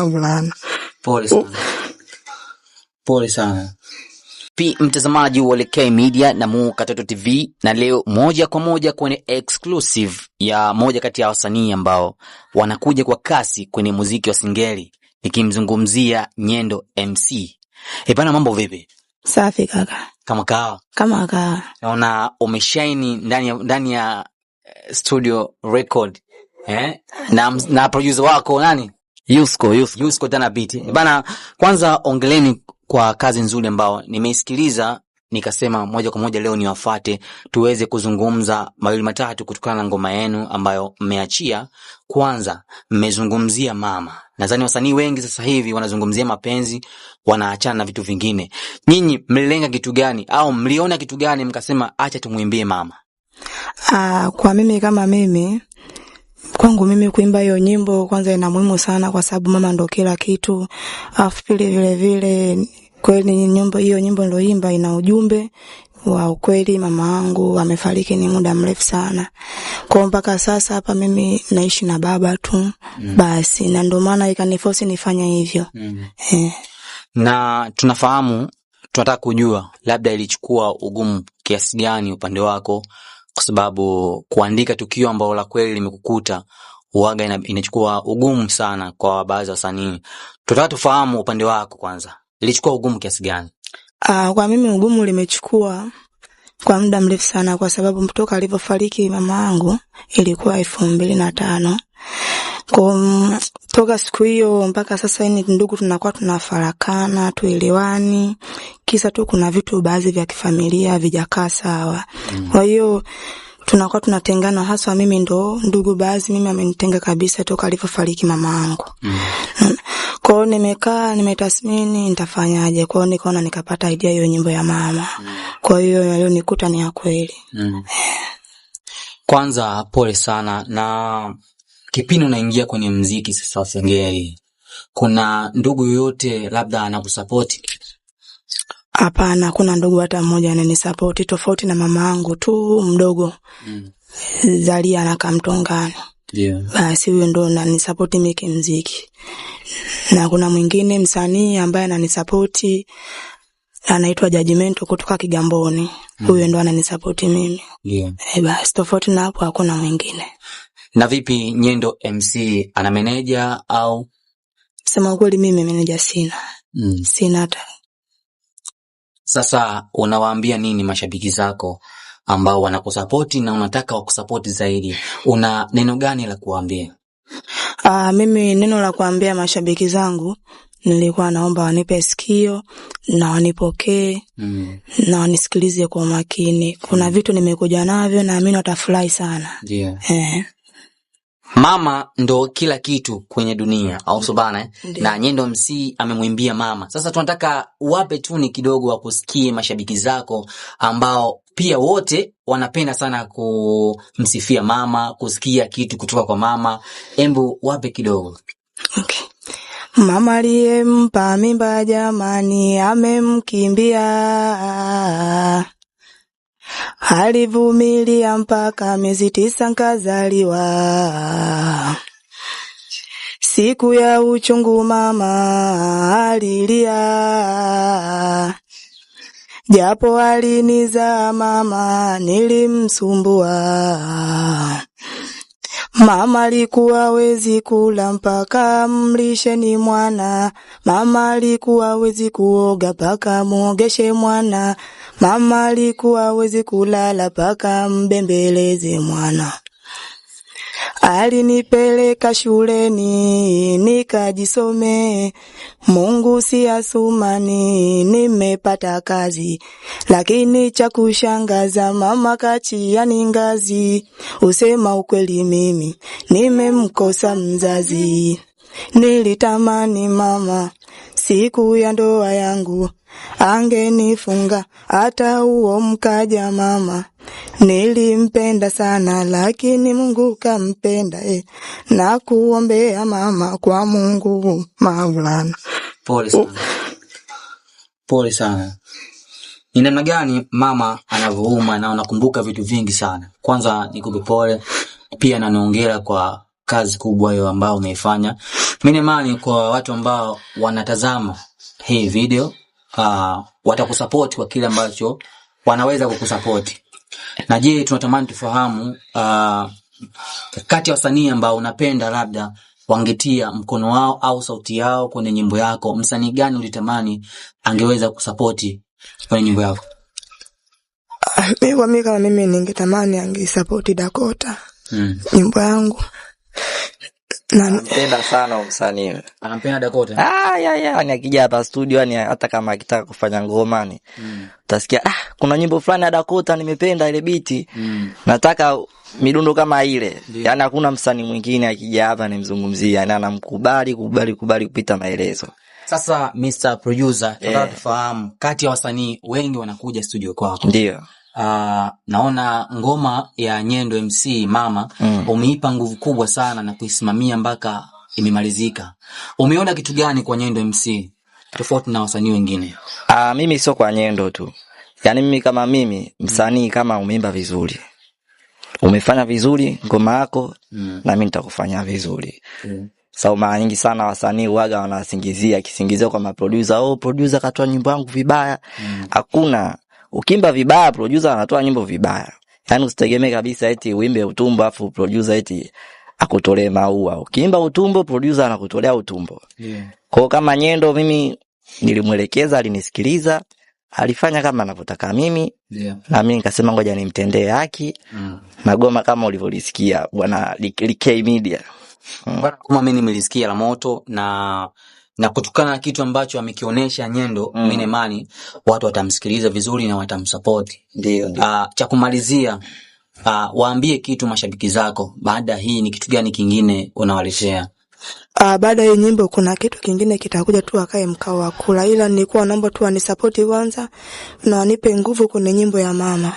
mavulana. Pole sana. Pole sana. Mtazamaji wa LK Media na Katoto TV, na leo moja kwa moja kwenye exclusive ya moja kati ya wasanii ambao wanakuja kwa kasi kwenye muziki wa Singeli, nikimzungumzia Nyendo MC. Bana, mambo vipi? Safi kaka. Kama kawa. Naona umeshine ndani ya studio record. Na producer wako nani? Yusko Tana Beat. Bana, kwanza ongeleni kwa kazi nzuri ambao nimeisikiliza, nikasema moja kwa moja leo niwafate tuweze kuzungumza mawili matatu kutokana na ngoma yenu ambayo mmeachia. Kwanza mmezungumzia mama. Nadhani wasanii wengi sasa hivi wanazungumzia mapenzi, wanaachana na vitu vingine. Nyinyi mlilenga kitu gani au mliona kitu gani mkasema acha tumuimbie mama? Kwa mimi kama mimi, kwangu mimi kuimba hiyo nyimbo kwanza ina muhimu sana kwa sababu mama ndo kila kitu. Pili vile vile kweli hiyo nyimbo niloimba ina ujumbe wa ukweli. Mama yangu amefariki ni muda mrefu sana. Kwa mpaka sasa hapa mimi naishi na baba tu. Basi na ndio maana ikaniforce nifanye hivyo. Na tunataka kujua labda ilichukua ugumu kiasi gani upande wako, kwa sababu kuandika tukio ambalo la kweli limekukuta huaga inachukua ugumu sana kwa baadhi ya wasanii. Tunataka tufahamu upande wako kwanza, ilichukua ugumu kiasi gani? Kwa mimi ugumu limechukua kwa muda mrefu sana, kwa sababu mtoka alivyofariki mama yangu ilikuwa 2005. Kwa toka siku hiyo mpaka sasa ni ndugu tunakuwa tunafarakana, tuelewani. Kisa tu kuna vitu baadhi vya kifamilia havijakaa sawa. Kwa hiyo tunakuwa tunatengana, hasa mimi ndo ndugu baadhi mimi amenitenga kabisa toka alivyofariki mama yangu. Kwa hiyo nimetathmini nitafanyaje. Kwa hiyo nikaona nikapata idea hiyo nyimbo ya mama. Kwa hiyo leo nikuta ni ya kweli. Kwanza pole sana. Na kipindi unaingia kwenye muziki sasa wa Singeli, kuna ndugu yoyote labda anakusupport? Hapana, kuna ndugu hata mmoja ananisupport tofauti na mama yangu tu mdogo. Zalia na Kamtongani. Basi huyo ndo ananisupport mimi kimuziki. Na kuna mwingine msanii ambaye ananisupport anaitwa Judgment kutoka Kigamboni. Huyo ndo ananisupport mimi. Basi tofauti na hapo hakuna mwingine. Na vipi Nyendo MC ana manager au? Sema kweli mimi manager sina. Sina hata. Sasa unawaambia nini mashabiki zako ambao wanakusupport na unataka wakusupport zaidi? Una neno gani la kuambia? Mimi neno la kuambia mashabiki zangu, nilikuwa naomba wanipe sikio na wanipokee na wanisikilize kwa makini. Kuna vitu nimekuja navyo na mimi watafurahi sana. Mama ndo kila kitu kwenye dunia, au subana na Nyendo MC amemwimbia mama. Sasa tunataka uwape tuni kidogo wa kusikie mashabiki zako ambao pia wote wanapenda sana kumsifia mama, kusikia kitu kutoka kwa mama. Embu wape kidogo. Mama aliyempa mimba jamani amemkimbia, alivumilia mpaka miezi 9 nkazaliwa. Siku ya uchungu mama alilia, japo alinizaa mama nilimsumbua. Mama alikuwa hawezi kula mpaka mlishe ni mwana. Mama alikuwa hawezi kuoga mpaka muogeshe mwana. Mama alikuwa hawezi kulala mpaka mbembeleze mwana. Alinipeleka shuleni nikajisome, Mungu si asumani nimepata kazi. Lakini cha kushangaza mama kachia ni ngazi. Usema ukweli mimi nimemkosa mzazi. Nilitamani mama siku ya ndoa yangu angenifunga hata huo mkaja mama. Nilimpenda sana lakini Mungu kampenda. Na kuombea mama kwa Mungu Maulana. Pole sana. Ni namna gani mama anavyouma na unakumbuka vitu vingi sana. Kwanza nikupe pole, pia na naongera kwa kazi kubwa hiyo ambayo umeifanya. Mimi imani kwa watu ambao wanatazama hii video watakusupport kwa kile ambacho wanaweza kukusupport. Na je, tunatamani tufahamu kati ya wasanii ambao unapenda labda wangetia mkono wao au sauti yao kwenye nyimbo yako, msanii gani ulitamani angeweza kusupport kwenye nyimbo yako? Mimi kama mimi ningetamani angesupport Dakota. Nyimbo yangu. Nampenda sana msanii. Anampenda Dakota? Ni akija hapa studio yani hata kama akitaka kufanya ngoma ni utasikia kuna nyimbo fulani ya Dakota nimependa ile beat. Nataka midundo kama ile. Yani hakuna msanii mwingine akija hapa nimzungumzia, yani anamkubali kupita maelezo. Sasa Mr. Producer, tunataka tufahamu kati ya wasanii wengi wanakuja studio kwako. Ndio. Naona ngoma ya Nyendo MC Mama umeipa nguvu kubwa sana na kuisimamia mpaka imemalizika. Umeona kitu gani kwa Nyendo MC tofauti na wasanii wengine? Mimi sio kwa Nyendo tu. Yani mimi kama mimi msanii kama umeimba vizuri, umefanya vizuri ngoma yako, na mimi nitakufanya vizuri. Sawa, mara nyingi sana wasanii huaga wanasingizia kisingizio kwa maproducer, producer katoa nyimbo yangu vibaya. Hakuna. Ukimba vibaya producer anatoa nyimbo vibaya. Yaani usitegemee kabisa eti uimbe utumbo afu producer eti akutolee maua. Ukimba utumbo producer anakutolea utumbo. Kwa kama Nyendo mimi nilimwelekeza, alinisikiliza, alifanya kama anavyotaka mimi. Na mimi nikasema ngoja nimtendee haki. Na goma kama ulivyolisikia bwana K Media. Kama mimi nimelisikia la moto na kutokana na kitu ambacho amekionyesha Nyendo, mimi imani watu watamsikiliza vizuri na watamsupport. Ndio. Cha kumalizia, waambie kitu mashabiki zako, baada hii ni kitu gani kingine unawaletea? Baada ya nyimbo kuna kitu kingine kitakuja tu akae mkao wa kula, ila nilikuwa naomba tu anisupport kwanza na anipe nguvu kwenye nyimbo ya Mama.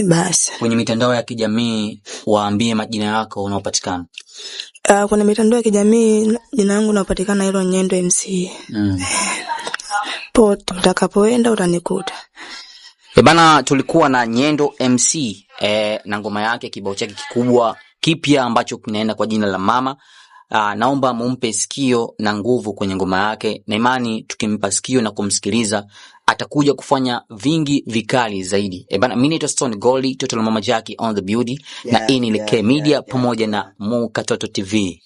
Basi. Kwenye mitandao ya kijamii waambie majina yako unaopatikana. Kwenye mitandao ya kijamii jina langu linapatikana hilo Nyendo MC. Pote utakapoenda utanikuta. Bana, tulikuwa na Nyendo MC na ngoma yake, kibao chake kikubwa kipya ambacho kinaenda kwa jina la Mama. Naomba mumpe sikio na nguvu kwenye ngoma yake, na imani tukimpa sikio na kumsikiliza atakuja kufanya vingi vikali zaidi. Bana, mimi naitwa Stone Gold, Total Mama Jackie on the beauty, na hii ni K Media pamoja na Mukatoto TV.